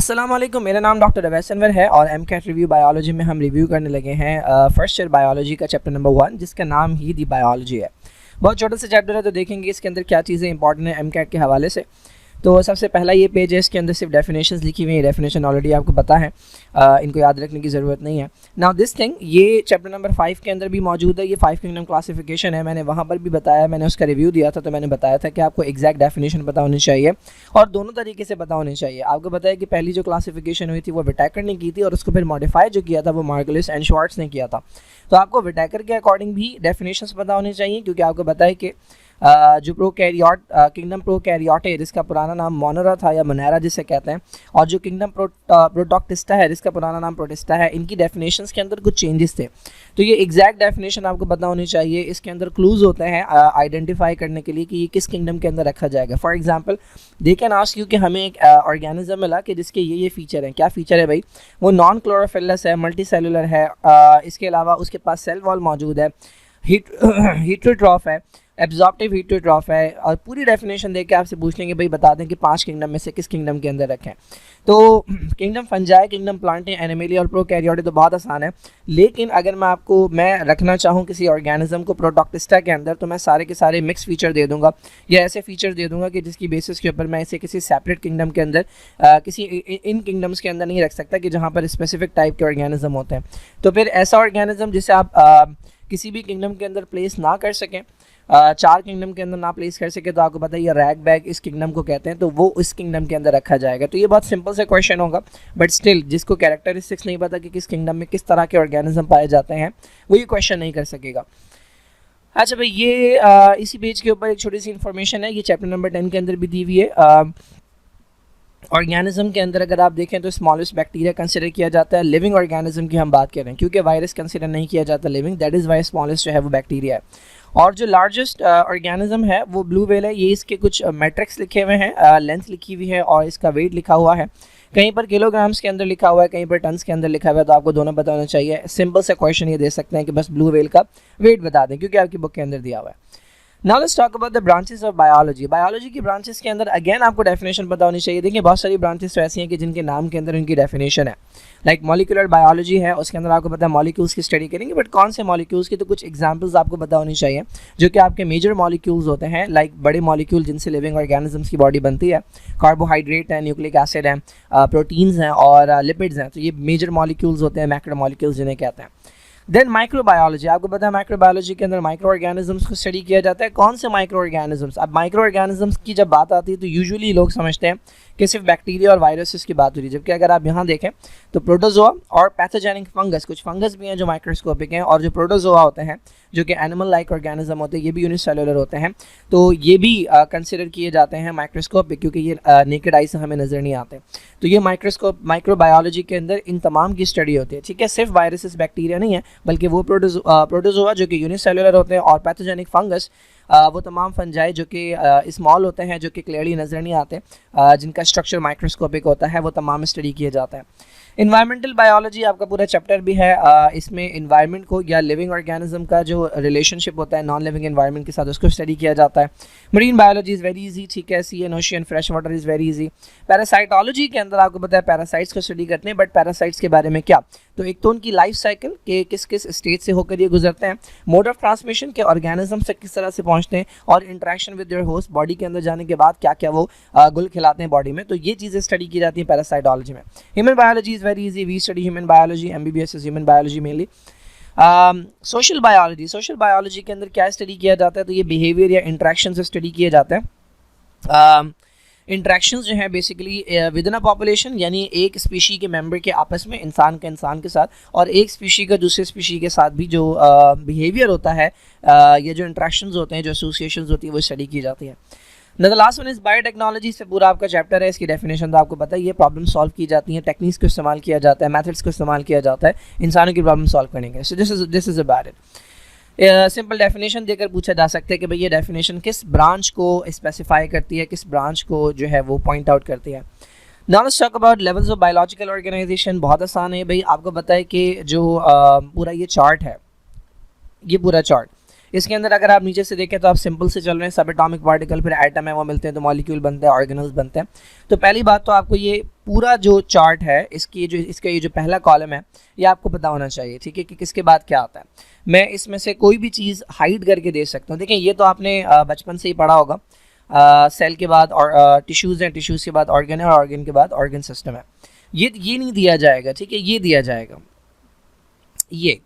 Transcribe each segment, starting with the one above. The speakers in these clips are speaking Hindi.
अस्सलामुअलैकुम, मेरा नाम डॉक्टर अवैस अनवर है और एम कैट रिव्यू बायोलॉजी में हम रिव्यू करने लगे हैं फर्स्ट ईयर बायोलॉजी का चैप्टर नंबर 1, जिसका नाम ही दी बायोलॉजी है। बहुत छोटा सा चैप्टर है, तो देखेंगे इसके अंदर क्या चीज़ें इंपॉर्टेंट है एम कैट के हवाले से। तो सबसे पहला ये पेज है, इसके अंदर सिर्फ डेफिनेशंस लिखी हुई है। डेफिनेशन ऑलरेडी आपको पता है, इनको याद रखने की ज़रूरत नहीं है। नाउ दिस थिंग, ये चैप्टर नंबर 5 के अंदर भी मौजूद है। ये 5 किंगडम क्लासिफिकेशन है, मैंने वहाँ पर भी बताया, मैंने उसका रिव्यू दिया था। तो मैंने बताया था कि आपको एग्जैक्ट डेफिनेशन पता होनी चाहिए और दोनों तरीके से पता होनी चाहिए। आपको बताया कि पहली जो क्लासिफिकेशन हुई थी वो विटैकर ने की थी और उसको फिर मॉडिफाई जो किया था वो मार्गलिस एंड श्वार्ट्ज ने किया था। तो आपको विटैकर के अकॉर्डिंग भी डेफिनेशंस पता होनी चाहिए, क्योंकि आपको बताया कि जो प्रोकैरियोट किंगडम प्रोकैरियोटे, जिसका पुराना नाम मोनेरा था या मोनेरा जिसे कहते हैं, और जो किंगडम प्रोटोक्टिस्टा है, जिसका पुराना नाम प्रोटिस्टा है, इनकी डेफिनेशंस के अंदर कुछ चेंजेस थे। तो ये एग्जैक्ट डेफिनेशन आपको पता होनी चाहिए। इसके अंदर क्लूज होते हैं आइडेंटिफाई करने के लिए कि ये किस किंगडम के अंदर रखा जाएगा। For example, they can ask you कि हमें एक ऑर्गेनिज्म मिला कि जिसके ये फीचर हैं। क्या फ़ीचर है भाई? वो नॉन क्लोरोफिलस है, मल्टी सेलुलर है, इसके अलावा उसके पास सेल वॉल मौजूद है, हीटरोट्रॉफ है, एब्जॉर्प्टिव हीटरोट्रॉफ है, और पूरी डेफिनेशन देख के आपसे पूछ लेंगे भाई बता दें कि 5 किंगडम में से किस किंगडम के अंदर रखें। तो kingdom fungi, kingdom Plantae, animalia और प्रोकैरियोटे तो बहुत आसान है। लेकिन अगर मैं रखना चाहूँ किसी ऑर्गेनिज्म को प्रोटोक्टिस्टा के अंदर, तो मैं सारे के सारे मिक्स फीचर दे दूंगा या ऐसे फीचर दे दूंगा कि जिसकी बेसिस के ऊपर मैं इसे किसी सेपरेट किंगडम के अंदर किसी इन किंगडम्स के अंदर नहीं रख सकता कि जहाँ पर स्पेसिफिक टाइप के ऑर्गेनिज्म होते हैं। तो फिर ऐसा ऑर्गेनिज्म जिसे आप किसी भी किंगडम के अंदर प्लेस ना कर सकें, 4 किंगडम के अंदर ना प्लेस कर सके, तो आपको पता है ये रैग बैग इस किंगडम को कहते हैं, तो वो इस किंगडम के अंदर रखा जाएगा। तो ये बहुत सिंपल सा क्वेश्चन होगा, बट स्टिल जिसको कैरेक्टरिस्टिक्स नहीं पता कि किस किंगडम में किस तरह के ऑर्गेनिज्म पाए जाते हैं, वो ये क्वेश्चन नहीं कर सकेगा। अच्छा भाई, ये इसी पेज के ऊपर एक छोटी सी इन्फॉर्मेशन है, ये चैप्टर नंबर 10 के अंदर भी दी हुई है। ऑर्गेनिज्म के अंदर अगर आप देखें तो स्मॉलेस्ट बैक्टीरिया कंसिडर किया जाता है। लिविंग ऑर्गेनिज्म की हम बात कर रहे हैं, क्योंकि वायरस कंसिडर नहीं किया जाता living, that is why smallest जो है वो बैक्टीरिया है। और जो लार्जेस्ट ऑर्गेनिज्म है वो ब्लू व्हेल है। ये इसके कुछ मैट्रिक्स लिखे हुए हैं, लेंथ लिखी हुई है और इसका वेट लिखा हुआ है। कहीं पर किलोग्राम्स के अंदर लिखा हुआ है, कहीं पर टन्स के अंदर लिखा हुआ है, तो आपको दोनों पता होना चाहिए। सिंपल से क्वेश्चन ये दे सकते हैं कि बस ब्लू व्हेल का वेट बता दें, क्योंकि आपकी बुक के अंदर दिया हुआ है। Now let's talk about the branches of biology. Biology की ब्रांचेस के अंदर अगेन आपको डेफिनेशन पता होनी चाहिए। देखिए, बहुत सारी ब्रांचेस तो ऐसी हैं कि जिनके नाम के अंदर उनकी डेफिनेशन है। लाइक मॉलिक्यूलर बायोलॉजी है, उसके अंदर आपको पता है मॉलिक्यूल्स की स्टडी करेंगे, बट कौन से मॉलिक्यूल्स की, तो कुछ एग्जांपल्स आपको पता होनी चाहिए जो कि आपके मेजर मॉलिक्यूल्स होते हैं। लाइक बड़े मॉलिक्यूल जिनसे लिविंग ऑर्गेनिजम्स की बॉडी बनती है, कार्बोहाइड्रेट है, न्यूक्लिक एसिड है, प्रोटीन्स हैं और लिपिड्स हैं। तो ये मेजर मॉलिक्यूल्स होते हैं, मैक्रो मॉलिक्यूल्स जिन्हें कहते हैं। देन माइक्रोबायोलॉजी, आपको पता है माइक्रोबायोलॉजी के अंदर माइक्रो ऑर्गेनिजम्स को स्टडी किया जाता है। कौन से माइक्रो ऑर्गेनिजम्स? अब माइक्रो ऑर्गेनिजम्स की जब बात आती है तो यूजुअली लोग समझते हैं कि सिर्फ बैक्टीरिया और वायरसेस की बात हो रही है, जबकि अगर आप यहाँ देखें तो प्रोटोजोआ और पैथोजेनिक फंगस, कुछ फंगस भी हैं जो माइक्रोस्कोपिक हैं, और जो प्रोटोजोआ होते हैं जो कि एनिमल लाइक ऑर्गेनिज्म होते हैं, ये भी यूनिसेलुलर होते हैं, तो ये भी कंसिडर किए जाते हैं माइक्रोस्कोपिक, क्योंकि ये नेकेड आई से हमें नज़र नहीं आते। तो ये माइक्रोबायोलॉजी के अंदर इन तमाम की स्टडी होती है। ठीक है, सिर्फ वायरसेस बैक्टीरिया नहीं है, बल्कि वो प्रोटोजोआ जो कि यूनिसेलुलर होते हैं, और पैथोजेनिक फंगस वो तमाम फंजाई जो कि स्मॉल होते हैं, जो कि क्लियरली नज़र नहीं आते, जिनका स्ट्रक्चर माइक्रोस्कोपिक होता है, वो तमाम स्टडी किए जाते हैं। इन्वायरमेंटल बायोलॉजी आपका पूरा चैप्टर भी है, इसमें इन्वायरमेंट को या लिविंग ऑर्गेनिज्म का जो रिलेशनशिप होता है नॉन लिविंग एनवायरनमेंट के साथ, उसको स्टडी किया जाता है। Marine biology is very easy, ठीक है, sea and ocean, fresh water is very easy. Parasitology के अंदर आपको पता है पैरासाइट्स को स्टडी करते हैं, बट पैरासाइट्स के बारे में क्या? तो एक तो उनकी लाइफ साइकिल के किस किस स्टेज से होकर ये गुजरते हैं, मोड ऑफ ट्रांसमिशन के ऑर्गेनिज्म से किस तरह से पहुँचते हैं, और interaction with your host, body के अंदर जाने के बाद क्या क्या वो गुल खिलाते हैं बॉडी में। तो ये चीज़ें स्टडी की जाती हैं पैरासाइटोलॉजी में। Human biology is very easy, we study human biology, MBBS is human biology mainly. Social biology, social biology के अंदर क्या स्टडी किया जाता है? तो ये बिहेवियर या इंटरेक्शन से स्टडी किए जाते हैं। इंट्रैक्शंस जो हैं basically with in a population, यानी एक स्पीशी के मेंबर के आपस में, इंसान का इंसान के साथ, और एक स्पीशी का दूसरे स्पीशी के साथ भी जो बिहेवियर होता है, ये जो इंट्रैक्शंस होते हैं, जो एसोसिएशंस होती है, वो स्टडी की जाती है। The last one is biotechnology, से पूरा आपका चैप्टर है, इसकी डेफिनेशन तो आपको पता है। ये प्रॉब्लम सॉल्व की जाती हैं, टेक्निक्स को इस्तेमाल किया जाता है, मेथड्स को इस्तेमाल किया जाता है इंसानों की प्रॉब्लम सॉल्व करने के। So this is about it. Simple definition देकर पूछा जा सकता है कि भाई ये डेफिनेशन किस ब्रांच को स्पेसिफाई करती है, किस ब्रांच को जो है वो पॉइंट आउट करती है। Now let's talk about levels of biological organisation. बहुत आसान है भाई, आपको पता है कि जो पूरा ये चार्ट है, ये पूरा चार्ट, इसके अंदर अगर आप नीचे से देखें तो आप सिंपल से चल रहे हैं, सब एटॉमिक पार्टिकल, फिर एटम है वो मिलते हैं तो मॉलिक्यूल बनते हैं, ऑर्गेनल्स बनते हैं। तो पहली बात तो आपको ये पूरा जो चार्ट है इसका ये जो पहला कॉलम है ये आपको पता होना चाहिए, ठीक है, कि किसके बाद क्या आता है। मैं इसमें से कोई भी चीज़ हाइड करके दे सकता हूँ। देखें ये तो आपने बचपन से ही पढ़ा होगा, सेल के बाद और टिश्यूज़ हैं, टिश्यूज़ के बाद ऑर्गन है और ऑर्गन के बाद ऑर्गन सिस्टम है। ये नहीं दिया जाएगा, ठीक है, ये दिया जाएगा ये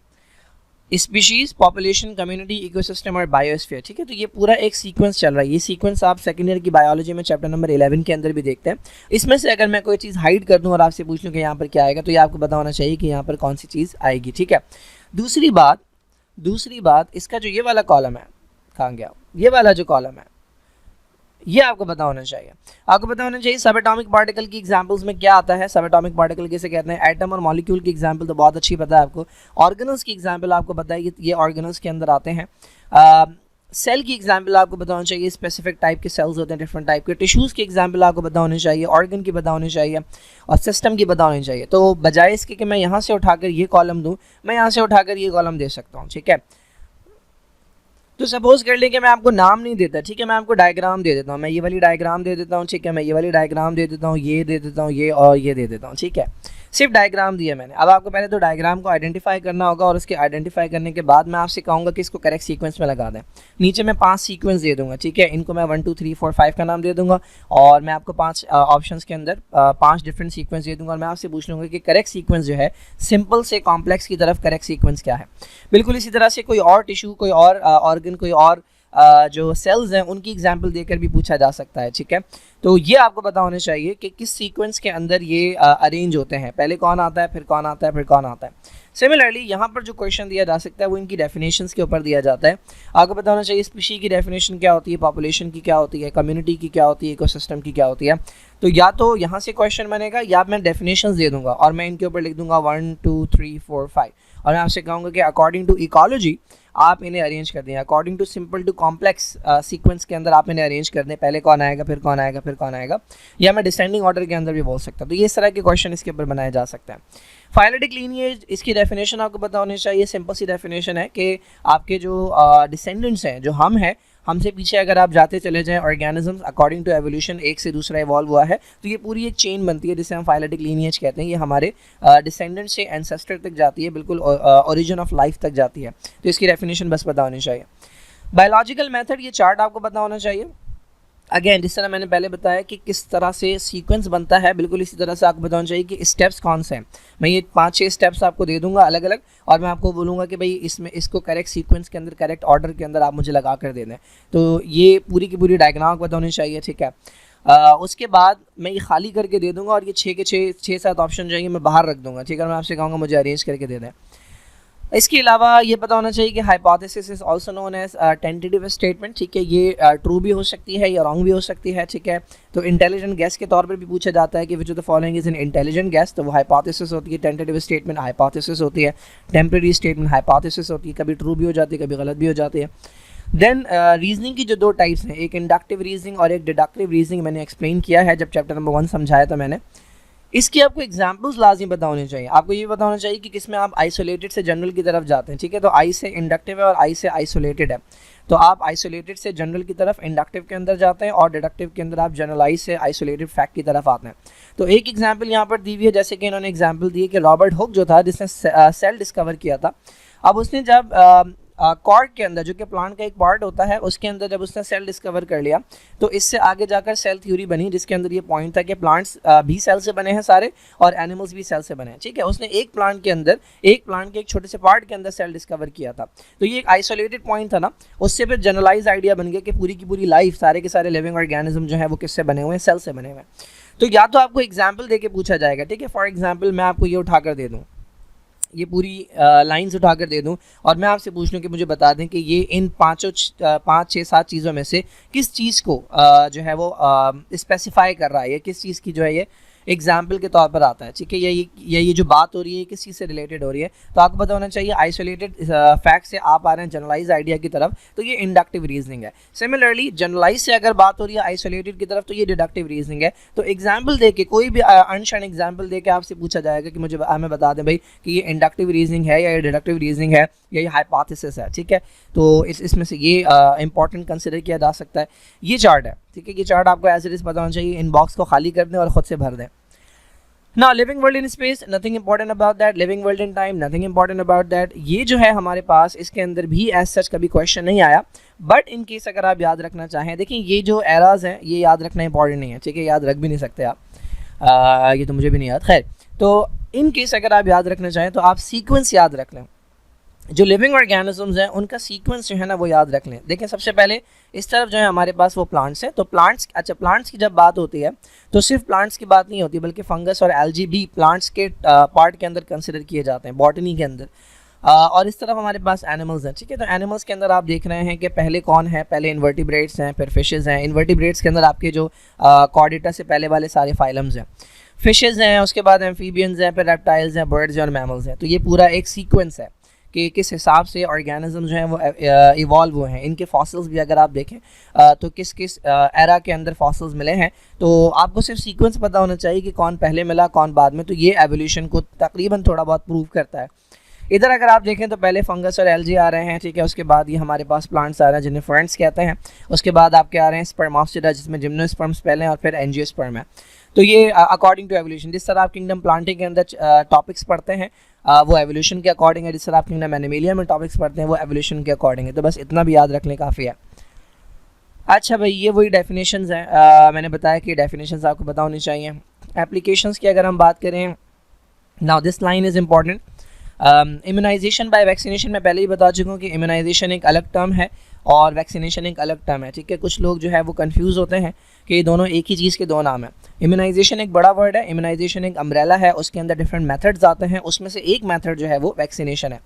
स्पीशीज, पॉपुलेशन, कम्युनिटी, इकोसिस्टम और बायोस्फीयर, ठीक है। तो ये पूरा एक सीक्वेंस चल रहा है। ये सीक्वेंस आप सेकेंड ईयर की बायोलॉजी में चैप्टर नंबर 11 के अंदर भी देखते हैं। इसमें से अगर मैं कोई चीज़ हाइड कर दूं और आपसे पूछ लूं कि यहाँ पर क्या आएगा, तो ये आपको पता होना चाहिए कि यहाँ पर कौन सी चीज़ आएगी, ठीक है। दूसरी बात इसका जो ये वाला कॉलम है, कहाँ गया, ये वाला जो कॉलम है ये आपको पता होना चाहिए। आपको पता होना चाहिए सब एटॉमिक पार्टिकल की एग्जांपल्स में क्या आता है। सब एटॉमिक पार्टिकल किसे कहते हैं? एटम और मॉलिक्यूल की एग्जांपल तो बहुत अच्छी पता है आपको। ऑर्गेनल्स की एग्जांपल आपको पता है कि ये ऑर्गेनल्स के अंदर आते हैं। सेल की एग्जांपल आपको पता होना चाहिए, स्पेसिफिक टाइप के सेल्स होते हैं, डिफरेंट टाइप के। टिश्यूज़ की एग्जांपल आपको पता होनी चाहिए, ऑर्गन की पता होनी चाहिए और सिस्टम की पता होनी चाहिए। तो बजाय इसके कि मैं यहाँ से उठाकर ये कॉलम दूँ, मैं यहाँ से उठाकर ये कॉलम दे सकता हूँ, ठीक है। तो सपोज कर लें कि मैं आपको नाम नहीं देता, ठीक है, मैं आपको डायग्राम दे देता हूँ। मैं ये वाली डायग्राम दे देता हूँ, ठीक है, मैं ये वाली डायग्राम दे देता हूँ, ये दे देता हूँ, ये और ये दे देता हूँ, ठीक है। सिर्फ डायग्राम दिया मैंने। अब आपको पहले तो डायग्राम को आइडेंटिफाई करना होगा और उसके आइडेंटिफाई करने के बाद मैं आपसे कहूँगा कि इसको करेक्ट सीक्वेंस में लगा दें। नीचे मैं 5 सीक्वेंस दे दूँगा, ठीक है। इनको मैं 1 2 3 4 5 का नाम दे दूँगा और मैं आपको 5 ऑप्शंस के अंदर 5 डिफरेंट सीक्वेंस दे दूँगा और मैं आपसे पूछ लूँगा कि करेक्ट सीक्वेंस जो है सिंपल से कॉम्प्लेक्स की तरफ करेक्ट सीक्वेंस क्या है। बिल्कुल इसी तरह से कोई और टिश्यू, कोई और ऑर्गन, कोई और जो सेल्स हैं उनकी एग्जाम्पल देकर भी पूछा जा सकता है, ठीक है। तो ये आपको पता होना चाहिए कि किस सीक्वेंस के अंदर ये अरेंज होते हैं, पहले कौन आता है, फिर कौन आता है, फिर कौन आता है। सिमिलरली यहाँ पर जो क्वेश्चन दिया जा सकता है वो इनकी डेफिनेशंस के ऊपर दिया जाता है। आपको पता होना चाहिए स्पीशी की डेफिनेशन क्या होती है, पॉपुलेशन की क्या होती है, कम्युनिटी की क्या होती है, इकोसिस्टम की क्या होती है। तो या तो यहाँ से क्वेश्चन बनेगा या मैं डेफिनेशंस दे दूंगा और मैं इनके ऊपर लिख दूंगा 1 2 3 4 5 और मैं आपसे कहूँगा कि अकॉर्डिंग टू इकोलॉजी आप इन्हें अरेंज कर दें, according to simple to complex sequence के अंदर आप इन्हें अरेंज कर दें, पहले कौन आएगा, फिर कौन आएगा, फिर कौन आएगा, या मैं डिसेंडिंग ऑर्डर के अंदर भी बोल सकता हूँ। तो ये इस तरह के क्वेश्चन इसके ऊपर बनाए जा सकते हैं। फाइलेटिक लीनिएज, इसकी डेफिनेशन आपको पता होनी चाहिए। सिंपल सी डेफिनेशन है कि आपके जो डिसेंडेंट्स हैं, जो हम हैं, हमसे पीछे अगर आप जाते चले जाएं ऑर्गेनिजम्स अकॉर्डिंग टू एवोल्यूशन एक से दूसरा इवॉल्व हुआ है, तो ये पूरी एक चेन बनती है जिसे हम फाइलेटिक लीनिएज कहते हैं। ये हमारे डिसेंडेंट से एंसेस्टर तक जाती है, बिल्कुल ओरिजिन ऑफ लाइफ तक जाती है। तो इसकी डेफिनेशन बस पता होनी चाहिए। बायोलॉजिकल मेथड, ये चार्ट आपको पता होना चाहिए। अगेन जिस तरह मैंने पहले बताया कि किस तरह से सीक्वेंस बनता है, बिल्कुल इसी तरह से आपको बताना चाहिए कि स्टेप्स कौन से हैं। मैं ये 5-6 स्टेप्स आपको दे दूंगा अलग अलग और मैं आपको बोलूँगा कि भाई इसमें इसको करेक्ट सीक्वेंस के अंदर, करेक्ट ऑर्डर के अंदर आप मुझे लगा कर दे दें। तो ये पूरी की पूरी डायग्राम पता होनी चाहिए, ठीक है। उसके बाद मैं ये खाली करके दे दूँगा और ये 6 के 6-7 ऑप्शन जो है मैं बाहर रख दूँगा, ठीक है। मैं आपसे कहूँगा मुझे अरेंज करके दे दें। इसके अलावा ये पता होना चाहिए कि hypothesis is also known as tentative statement, ठीक है। ये ट्रू भी हो सकती है या रॉन्ग भी हो सकती है, ठीक है। तो इंटेलिजेंट गैस के तौर पर भी पूछा जाता है कि which of the following is an intelligent gas, तो वो हाइपोथेसिस होती है। टेंटेटिव स्टेटमेंट हाइपोथेसिस होती है, टेम्परेरी स्टेटमेंट हाइपोथेसिस होती है, कभी ट्रू भी हो जाती है, कभी गलत भी हो जाती है। देन रीजनिंग की जो 2 टाइप्स हैं, एक इंडक्टिव रीजनिंग और एक डिडक्टिव रीजनिंग, मैंने एक्सप्लेन किया है जब चैप्टर नंबर 1 समझाया था मैंने। इसकी आपको एग्जाम्पल्स लाजमी पता होने चाहिए। आपको ये पता होना चाहिए कि किसमें आप आइसोलेटेड से जनरल की तरफ जाते हैं, ठीक है। तो आई से इंडक्टिव है और आई से आइसोलेटेड है। तो आप आइसोलेटेड से जनरल की तरफ इंडक्टिव के अंदर जाते हैं और डिडक्टिव के अंदर आप जनरलाइज से आइसोलेटेड फैक्ट की तरफ आते हैं। तो एक एग्जाम्पल यहाँ पर दी हुई है, जैसे कि इन्होंने एग्जाम्पल दी है कि रॉबर्ट हुक जो था जिसने सेल डिस्कवर किया था, अब उसने जब कॉर्ड के अंदर, जो कि प्लांट का एक पार्ट होता है, उसके अंदर जब उसने सेल डिस्कवर कर लिया तो इससे आगे जाकर सेल थ्योरी बनी, जिसके अंदर ये पॉइंट था कि प्लांट्स भी सेल से बने हैं सारे और एनिमल्स भी सेल से बने हैं, ठीक है। उसने एक प्लांट के अंदर, एक प्लांट के एक छोटे से पार्ट के अंदर सेल डिस्कवर किया था। तो ये एक आइसोलेटेड पॉइंट था ना, उससे फिर जनरलाइज आइडिया बन गया कि पूरी की पूरी लाइफ, सारे के सारे लिविंग ऑर्गेनिज्म जो है वो किससे बने हुए हैं, सेल से बने हुए हैं। तो या तो आपको एग्जाम्पल दे के पूछा जाएगा, ठीक है। फॉर एग्जाम्पल मैं आपको ये उठाकर दे दूँ, ये पूरी लाइंस उठाकर दे दूं और मैं आपसे पूछ लूं कि मुझे बता दें कि ये इन 5-6-7 चीज़ों में से किस चीज़ को जो है वो स्पेसिफाई कर रहा है, या किस चीज़ की जो है ये एग्जाम्पल के तौर पर आता है, ठीक है। ये जो बात हो रही है किस चीज़ से रिलेटेड हो रही है। तो आपको पता होना चाहिए आइसोलेटेड फैक्ट से आप आ रहे हैं जनरलाइज आइडिया की तरफ, तो ये इंडक्टिव रीजनिंग है। सिमिलरली जनरलाइज से अगर बात हो रही है आइसोलेटेड की तरफ, तो ये डिडक्टिव रीजनिंग है। तो एग्जाम्पल दे के, कोई भी अनशन एग्जाम्पल दे के आपसे पूछा जाएगा कि मुझे हमें बता दें भाई कि ये इंडक्टिव रीजनिंग है या ये डिडक्टिव रीजनिंग है या ये हाइपोथेसिस है, ठीक है। तो इसमें से ये इंपॉर्टेंट कंसिडर किया जा सकता है। ये चार्ट है, ठीक है। ये चार्ट आपको एज इट इज़ पता होना चाहिए। इन बॉक्स को खाली कर दें और ख़ुद से भर दें। ना living world in space, nothing important about that. Living world in time, nothing important about that. ये जो है हमारे पास इसके अंदर भी एज सच कभी क्वेश्चन नहीं आया, बट इन केस अगर आप याद रखना चाहें, देखिए ये जो एराज हैं ये याद रखना इंपॉर्टेंट नहीं है, ठीक है, याद रख भी नहीं सकते आप, ये तो मुझे भी नहीं याद. खैर, तो इन केस अगर आप याद रखना चाहें तो आप सीक्वेंस याद रख लें. जो लिविंग ऑर्गेनिजम्स हैं उनका सीक्वेंस जो है ना वो याद रख लें. देखें सबसे पहले इस तरफ जो है हमारे पास वो प्लांट्स हैं, तो प्लांट्स, अच्छा प्लांट्स की जब बात होती है तो सिर्फ प्लांट्स की बात नहीं होती, बल्कि फंगस और एल्गी भी प्लांट्स के पार्ट के अंदर कंसिडर किए जाते हैं, बॉटनी के अंदर. और इस तरफ हमारे पास एनिमल्स हैं, ठीक है. तो एनिमल्स के अंदर आप देख रहे हैं कि पहले कौन है, पहले इन्वर्टिब्रेट्स हैं, फिर फिशेज़ हैं. इन्वर्टिब्रेट्स के अंदर आपके जो कॉर्डेटा से पहले वाले सारे फाइलम्स हैं, फिशेज़ हैं, उसके बाद एम्फीबियंस हैं, फिर रेप्टाइल्स हैं, बर्ड्स हैं और मैमल्स हैं. तो ये पूरा एक सीक्वेंस है कि किस हिसाब से ऑर्गेनिज्म जो हैं वो इवॉल्व हुए हैं. इनके फॉसिल्स भी अगर आप देखें तो किस किस एरा के अंदर फॉसिल्स मिले हैं, तो आपको सिर्फ सीक्वेंस पता होना चाहिए कि कौन पहले मिला कौन बाद में, तो ये एवोल्यूशन को तकरीबन थोड़ा बहुत प्रूव करता है. इधर अगर आप देखें तो पहले फंगस और एल्गी आ रहे हैं, ठीक है, उसके बाद ये हमारे पास प्लांट्स आ रहे हैं जिन्हें फर्न्स कहते हैं. उसके बाद आपके आ रहे हैं स्पर्मास्टिडा जिसमें जिम्नोस्पर्म्स पहले हैं और फिर एंजियोस्पर्म है. तो ये अकॉर्डिंग टू एवोल्यूशन, जिस तरह आप किंगडम प्लांटिंग के अंदर टॉपिक्स पढ़ते हैं वो एवोल्यूशन के अकॉर्डिंग है, जिस तरह आप किंगडम एनिमेलिया में टॉपिक्स पढ़ते हैं वो एवोल्यूशन के अकॉर्डिंग है. तो बस इतना भी याद रखने काफ़ी है. अच्छा भाई, ये वही डेफिनेशंस हैं, मैंने बताया कि डेफिनेशंस आपको पता होनी चाहिए. एप्लीकेशंस की अगर हम बात करें, now this line is important. Immunisation by vaccination, मैं पहले ही बता चुका हूँ कि इम्यूनाइजेशन एक अलग टर्म है और वैक्सीनेशन एक अलग टर्म है, ठीक है. कुछ लोग जो है वो कंफ्यूज होते हैं कि ये दोनों एक ही चीज़ के दो नाम हैं. इम्यूनाइजेशन एक बड़ा वर्ड है, इम्यूनाइजेशन एक अम्ब्रेला है, उसके अंदर डिफरेंट मेथड्स आते हैं, उसमें से एक मेथड जो है वो वैक्सीनेशन है.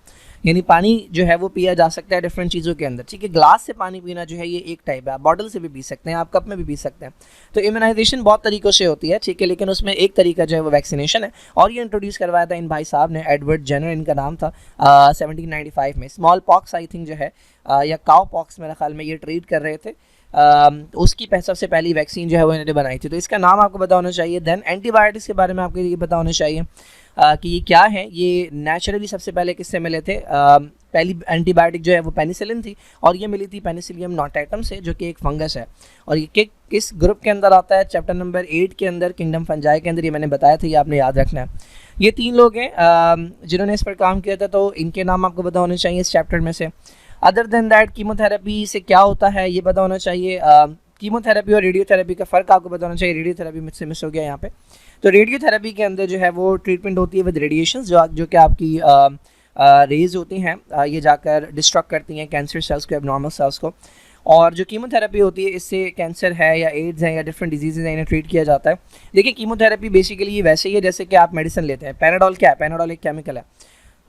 यानी पानी जो है वो पिया जा सकता है डिफरेंट चीज़ों के अंदर, ठीक है. ग्लास से पानी पीना जो है ये एक टाइप है, आप बॉटल से भी पी सकते हैं, आप कप में भी पी सकते हैं. तो इम्यूनाइजेशन बहुत तरीक़ों से होती है, ठीक है, लेकिन उसमें एक तरीका जो है वो वैक्सीनेशन है. और ये इंट्रोड्यूस करवाया था इन भाई साहब ने, एडवर्ड जेनर इनका नाम था, 1795 में. स्मॉल पॉक्स आई थिंक जो है या काउ पॉक्स मेरे ख्याल में ये ट्रीट कर रहे थे, उसकी सबसे पहली वैक्सीन जो है वो इन्होंने बनाई थी. तो इसका नाम आपको पता होना चाहिए. देन एंटीबायोटिक्स के बारे में आपको ये पता होना चाहिए कि ये क्या है. ये नेचुरली सबसे पहले किससे मिले थे, पहली एंटीबायोटिक जो है वो पेनिसिलिन थी और ये मिली थी पेनिसिलियम नोटाटम से, जो कि एक फंगस है. और ये किस ग्रुप के अंदर आता है, चैप्टर नंबर 8 के अंदर, किंगडम फंजाई के अंदर. ये मैंने बताया था, ये आपने याद रखना है. ये 3 लोग हैं जिन्होंने इस पर काम किया था, तो इनके नाम आपको पता होने चाहिए इस चैप्टर में से. अदर देन दैट कीमोथेरेपी से क्या होता है ये पता होना चाहिए. कीमोथेरेपी और रेडियोथेरेपी का फ़र्क आपको पता होना चाहिए. रेडियोथेरेपी मुझसे मिस हो गया यहाँ पे. तो रेडियोथेरेपी के अंदर जो है वो ट्रीटमेंट होती है विद रेडिएशन, जो कि आपकी रेज होती हैं, ये जाकर डिस्ट्रक्ट करती हैं कैंसर सेल्स को, एबनॉर्मल सेल्स को. और जो कीमोथेरेपी होती है इससे कैंसर है या एड्स है या डिफरेंट डिजीज़ हैं, इन्हें ट्रीट किया जाता है. देखिए कीमोथेरेपी बेसिकली ये वैसे ही है जैसे कि आप मेडिसिन लेते हैं. पैराडोल क्या है, पैराडोल एक केमिकल है.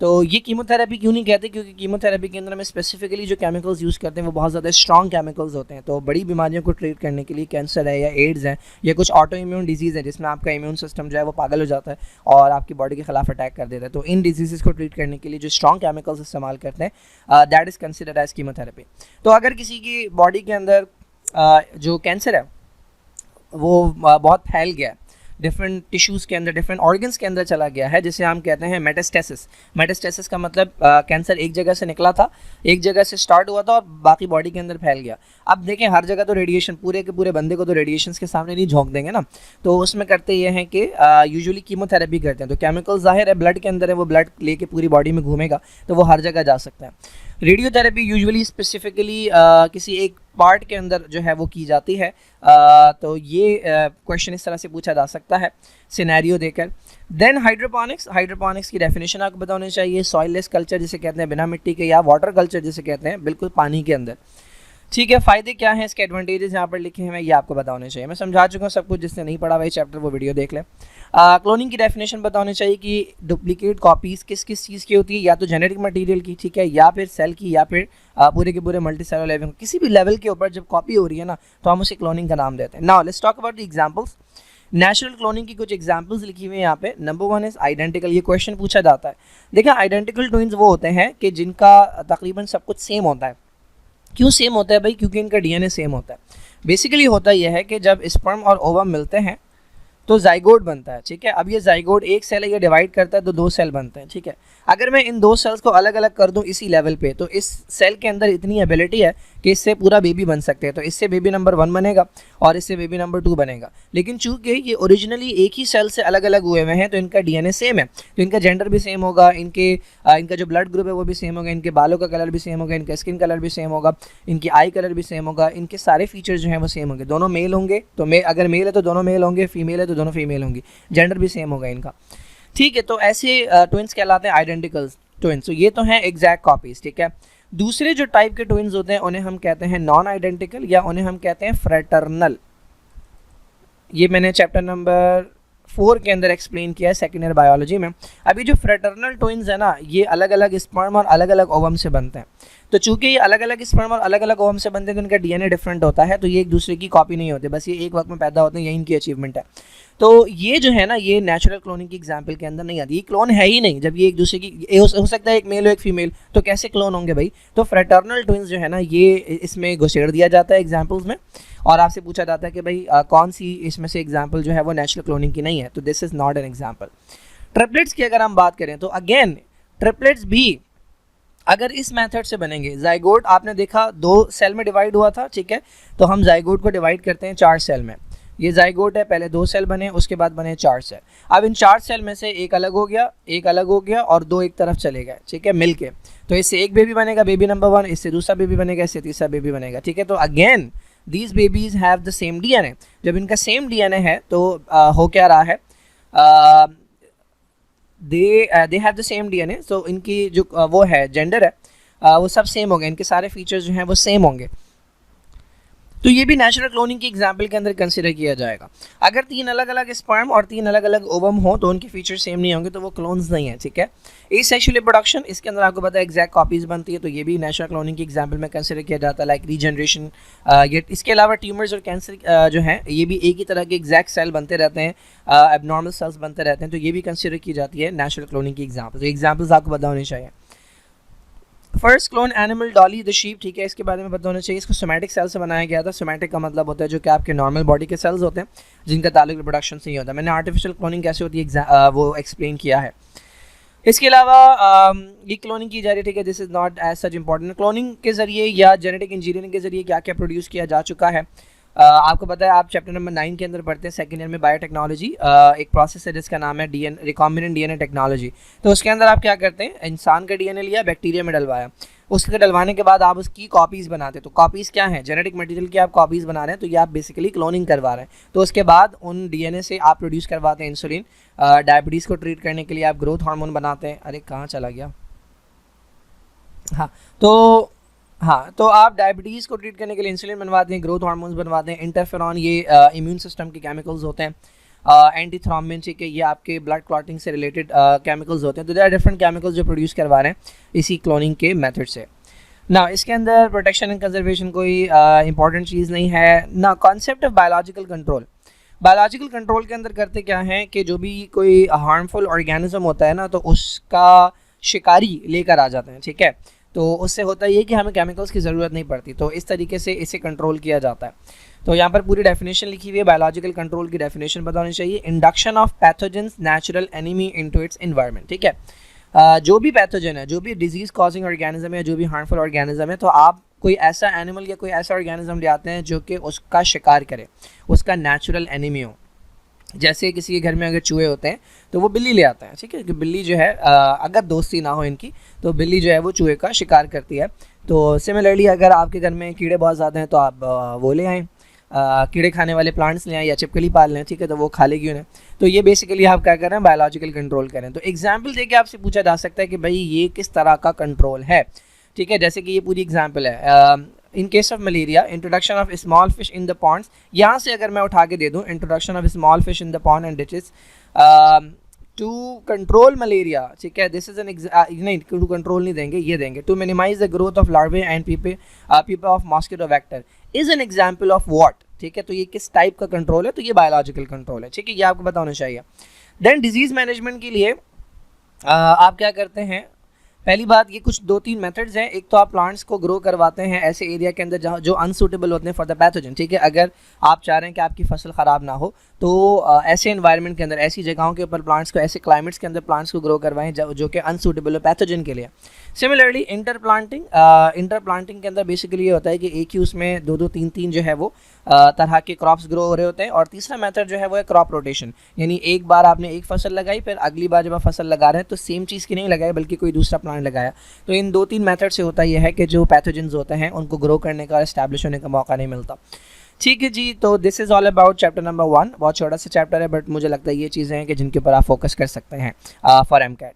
तो ये कीमोथेरेपी क्यों नहीं कहते, क्योंकि कीमोथेरेपी के अंदर में स्पेसिफिकली जो केमिकल्स यूज़ करते हैं वो बहुत ज़्यादा स्ट्रॉन्ग केमिकल्स होते हैं. तो बड़ी बीमारियों को ट्रीट करने के लिए, कैंसर है या एड्स है या कुछ ऑटो इम्यून डिजीज़ है जिसमें आपका इम्यून सिस्टम जो है वो पागल हो जाता है और आपकी बॉडी के खिलाफ अटैक कर देता है, तो इन डिजीज़ को ट्रीट करने के लिए जो स्ट्रॉन्ग केमिकल्स इस्तेमाल करते हैं that is considered as chemotherapy. तो अगर किसी की बॉडी के अंदर जो कैंसर है वो बहुत फैल गया है, डिफरेंट टिश्यूज़ के अंदर, डिफरेंट ऑर्गन्स के अंदर चला गया है, जिसे हम कहते हैं मेटास्टेसिस. मेटास्टेसिस का मतलब कैंसर एक जगह से निकला था, एक जगह से स्टार्ट हुआ था और बाकी बॉडी के अंदर फैल गया. अब देखें हर जगह तो रेडिएशन, पूरे के पूरे बंदे को तो रेडिएशन के सामने नहीं झोंक देंगे ना, तो उसमें करते ये हैं कि यूजुअली कीमोथेरेपी करते हैं. तो केमिकल ज़ाहिर है ब्लड के अंदर है, वो ब्लड लेके पूरी बॉडी में घूमेगा तो वो हर जगह जा सकता है. रेडियोथेरेपी यूजुअली स्पेसिफिकली किसी एक पार्ट के अंदर जो है वो की जाती है. तो ये क्वेश्चन इस तरह से पूछा जा सकता है सिनेरियो देकर. देन हाइड्रोपोनिक्स की डेफिनेशन आपको पता होनी चाहिए. सॉइललेस कल्चर जिसे कहते हैं, बिना मिट्टी के, या वाटर कल्चर जिसे कहते हैं बिल्कुल पानी के अंदर. ठीक है, फ़ायदे क्या हैं, इसके एडवांटेजेस यहाँ पर लिखे हैं, ये आपको पता होने चाहिए. मैं समझा चुका हूँ सब कुछ, जिसने नहीं पढ़ा वही चैप्टर वो वीडियो देख लें. क्लोनिंग की डेफिनेशन पता होनी चाहिए कि डुप्लीकेट कॉपीज़ किस किस चीज़ की होती है, या तो जेनेटिक मटेरियल की, ठीक है, या फिर सेल की, या फिर पूरे के पूरे मल्टी सेलुलर लेवल, किसी भी लेवल के ऊपर जब कॉपी हो रही है ना तो हम उसे क्लोनिंग का नाम देते हैं. Now let's talk about the examples. Natural cloning की कुछ एग्जांपल्स लिखी हुई है यहाँ पे. Number 1 is identical. ये क्वेश्चन पूछा जाता है. देखिए आइडेंटिकल ट्विन्स वो होते हैं कि जिनका तकरीबन सब कुछ सेम होता है. क्यों सेम होता है भाई, क्योंकि इनका DNA सेम होता है. बेसिकली होता यह है कि जब स्पर्म और ओवम मिलते हैं तो जाइगोट बनता है, ठीक है। अब ये जाइगोट एक सेल है, ये डिवाइड करता है तो 2 सेल बनते हैं, ठीक है। अगर मैं इन 2 सेल्स को अलग अलग कर दूं इसी लेवल पे, तो इस सेल के अंदर इतनी एबिलिटी है कि इससे पूरा बेबी बन सकते हैं। तो इससे बेबी नंबर 1 बनेगा और इससे बेबी नंबर 2 बनेगा। लेकिन चूंकि ये ओरिजिनली एक ही सेल से अलग अलग हुए हुए हैं तो इनका डीएनए सेम है, तो इनका जेंडर भी सेम होगा, इनका जो ब्लड ग्रुप है वो भी सेम होगा, इनके बालों का कलर भी सेम होगा, इनका स्किन कलर भी सेम होगा, इनकी आई कलर भी सेम होगा, इनके सारे फीचर्स जो हैं वो सेम होंगे। दोनों मेल होंगे तो अगर मेल है तो दोनों मेल होंगे, फीमेल है तो दोनों फीमेल होंगी, जेंडर भी सेम होगा इनका, ठीक है। तो ऐसे ट्विन्स कहलाते हैं आइडेंटिकल ट्विन्स। तो ये तो हैं एग्जैक्ट कॉपीज, ठीक है। दूसरे जो टाइप के ट्विन्स होते हैं उन्हें हम कहते हैं नॉन आइडेंटिकल या उन्हें हम कहते हैं फ्रेटर्नल। ये मैंने चैप्टर नंबर 4 के अंदर एक्सप्लेन किया है सेकेंड ईयर बायोलॉजी में। अभी जो फ्रेटर्नल ट्विन्स है ना, ये अलग अलग स्पर्म और अलग अलग ओवम से बनते हैं। तो चूंकि ये अलग अलग स्पर्म और अलग अलग ओवम से बनते हैं तो इनका डीएनए डिफरेंट होता है, तो ये एक दूसरे की कॉपी नहीं होते, बस ये एक वक्त में पैदा होते हैं, यही इनकी अचीवमेंट है। तो ये जो है ना, ये नेचुरल क्लोनिंग की एग्जाम्पल के अंदर नहीं आती, ये क्लोन है ही नहीं। जब ये एक दूसरे की हो सकता है एक मेल हो एक फीमेल, तो कैसे क्लोन होंगे भाई। तो फ्रेटर्नल ट्विन्स जो है ना, ये इसमें घुसेड़ दिया जाता है एग्जाम्पल्स में, और आपसे पूछा जाता है कि भाई कौन सी इसमें से एग्जाम्पल जो है वो नेचुरल क्लोनिंग की नहीं है, तो this is not an example. Triplets की अगर हम बात करें तो अगेन ट्रिपलेट्स भी अगर इस मेथड से बनेंगे, जाइगोट आपने देखा 2 सेल में डिवाइड हुआ था, ठीक है। तो हम जाइगोट को डिवाइड करते हैं 4 सेल में। ये जाइगोट है, पहले 2 सेल बने, उसके बाद बने 4 सेल। अब इन 4 सेल में से एक अलग हो गया, एक अलग हो गया और 2 एक तरफ चले गए, ठीक है, मिलके। तो इससे एक बेबी बनेगा, बेबी नंबर 1, इससे दूसरा बेबी बनेगा, इससे तीसरा बेबी बनेगा, ठीक है। तो again these babies have the same DNA. जब इनका सेम डीएनए है तो हो क्या रहा है, they have the same DNA, so इनकी जो वो है जेंडर है वो सब सेम होंगे, इनके सारे फीचर्स जो हैं वो सेम होंगे। तो ये भी नेचुरल क्लोनिंग की एग्जाम्पल के अंदर कंसिडर किया जाएगा। अगर 3 अलग अलग स्पर्म और 3 अलग अलग ओवम हो तो उनके फीचर सेम नहीं होंगे, तो वो क्लोन्स नहीं है, ठीक है। एसेक्सुअल रिप्रोडक्शन, इसके अंदर आपको पता है एग्जैक्ट कॉपीज बनती है, तो ये भी नेचुरल क्लोनिंग की एग्जाम्पल में कंसिडर किया जाता है, लाइक रीजनरेशन। इसके अलावा ट्यूमर्स और कैंसर जो हैं ये भी एक ही तरह के एग्जैक्ट सेल बनते रहते हैं, एबनॉर्मल सेल्स बनते रहते हैं, तो ये भी कंसिडर की जाती है नेचुरल क्लोनिंग की एग्जाम्पल। तो एग्जाम्पल्स आपको पता होनी चाहिए। First clone animal Dolly the sheep, ठीक है, इसके बारे में पता होना चाहिए। इसको सोमैटिक सेल से बनाया गया था। सोमैटिक का मतलब होता है जो कि आपके नॉर्मल बॉडी के सेल्स होते हैं जिनका ताल्लुक रिप्रोडक्शन से ही होता है। मैंने आर्टिफिशियल क्लोनिंग कैसे होती है वो एक्सप्लेन किया है। इसके अलावा ये क्लोनिंग की जा रही है, ठीक है, this is not as such important. Cloning के जरिए या जेनेटिक इंजीनियरिंग के जरिए क्या क्या प्रोड्यूस किया जा चुका है, आपको पता है, आप चैप्टर नंबर 9 के अंदर पढ़ते हैं सेकेंड ईयर में बायोटेक्नोलॉजी। एक प्रोसेस है जिसका नाम है रिकॉम्बिनेंट डीएनए टेक्नोलॉजी। तो उसके अंदर आप क्या करते हैं, इंसान का डीएनए लिया, बैक्टीरिया में डलवाया, उसके डलवाने के बाद आप उसकी कॉपीज़ बनाते हैं। तो कॉपीज़ क्या हैं, जेनेटिक मटेरियल की आप कॉपीज़ बना रहे हैं, तो ये आप बेसिकली क्लोनिंग करवा रहे हैं। तो उसके बाद उन डीएनए से आप प्रोड्यूस करवाते हैं इंसुलिन। डायबिटीज़ को ट्रीट करने के लिए आप ग्रोथ हार्मोन बनाते हैं। अरे कहाँ चला गया, तो आप डायबिटीज़ को ट्रीट करने के लिए इंसुलिन बनवाते हैं, ग्रोथ हार्मोन्स बनवाते हैं, इंटरफेरॉन ये इम्यून सिस्टम के केमिकल्स होते हैं, एंटीथ्रोम्बिन, ठीक है, ये आपके ब्लड क्लॉटिंग से रिलेटेड केमिकल्स होते हैं। तो देयर आर डिफरेंट केमिकल्स जो प्रोड्यूस करवा रहे हैं इसी क्लोनिंग के मेथड से। ना इसके अंदर प्रोटेक्शन एंड कंजर्वेशन कोई इंपॉर्टेंट चीज़ नहीं है ना। Concept of biological control, biological control के अंदर करते क्या हैं कि जो भी कोई हार्मफुल ऑर्गेनिज्म होता है ना, तो उसका शिकारी लेकर आ जाते हैं, ठीक है। तो उससे होता ये कि हमें केमिकल्स की ज़रूरत नहीं पड़ती, तो इस तरीके से इसे कंट्रोल किया जाता है। तो यहाँ पर पूरी डेफिनेशन लिखी हुई है, बायोलॉजिकल कंट्रोल की डेफिनेशन पता होनी चाहिए। Induction of pathogens natural enemy into its environment, ठीक है। जो भी पैथोजन है, जो भी डिजीज कॉजिंग ऑर्गेनिज्म है, जो भी हार्मफुल ऑर्गेनिज्म है, तो आप कोई ऐसा एनिमल या कोई ऐसा ऑर्गेनिज्म ले आते हैं जो कि उसका शिकार करे, उसका नेचुरल एनिमी हो। जैसे किसी के घर में अगर चूहे होते हैं तो वो बिल्ली ले आता है, ठीक है, कि बिल्ली जो है अगर दोस्ती ना हो इनकी तो बिल्ली जो है वो चूहे का शिकार करती है। तो सिमिलरली अगर आपके घर में कीड़े बहुत ज़्यादा हैं तो आप वो ले आएँ, कीड़े खाने वाले प्लांट्स ले आएँ या छिपकली पाल लें, ठीक है, तो वो खा लेगी उन्हें। तो ये बेसिकली आप क्या कर रहे हैं, बायोलॉजिकल कंट्रोल करें। तो एग्जाम्पल देके आपसे पूछा जा सकता है कि भाई ये किस तरह का कंट्रोल है, ठीक है। जैसे कि ये पूरी एग्जाम्पल है। In case of malaria, introduction of small fish in the ponds, यहाँ से अगर मैं उठा के दे दूँ introduction of small fish in the pond and ditches to control malaria, ठीक है, दिस इज एन नहीं, टू कंट्रोल नहीं देंगे, ये देंगे to minimise the growth of larvae and pupa of mosquito vector is an example of what, ठीक है। तो ये किस टाइप का कंट्रोल है, तो ये बायोलॉजिकल कंट्रोल है, ठीक है, ये आपको पता होना चाहिए। देन डिजीज मैनेजमेंट के लिए आप क्या करते हैं पहली बात, ये कुछ 2-3 मेथड्स हैं। एक तो आप प्लांट्स को ग्रो करवाते हैं ऐसे एरिया के अंदर जहाँ जो अनसूटेबल होते हैं फॉर द पैथोजन, ठीक है। अगर आप चाह रहे हैं कि आपकी फसल ख़राब ना हो तो ऐसे एनवायरनमेंट के अंदर, ऐसी जगहों के ऊपर प्लांट्स को, ऐसे क्लाइमेट्स के अंदर प्लांट्स को ग्रो करवाएं जो कि अनसूटेबल हो पैथोजन के लिए। सिमिलरली इंटर प्लांटिंग के अंदर बेसिकली ये होता है कि एक ही उसमें 2-2, 3-3 जो है वो तरह के क्रॉप्स ग्रो हो रहे होते हैं। और तीसरा मेथड जो है वो है क्रॉप रोटेशन, यानी एक बार आपने एक फसल लगाई, फिर अगली बार जब आप फसल लगा रहे हैं तो सेम चीज़ की नहीं लगाई बल्कि कोई दूसरा प्लांट लगाया। तो इन 2-3 मेथड से होता यह है कि जो पैथोजेंस होते हैं उनको ग्रो करने का, एस्टैब्लिश होने का मौका नहीं मिलता। ठीक है जी, तो this is all about chapter number 1। बहुत छोटा सा चैप्टर है बट मुझे लगता है ये चीज़ें हैं कि जिनके ऊपर आप फोकस कर सकते हैं फॉर एमकैट।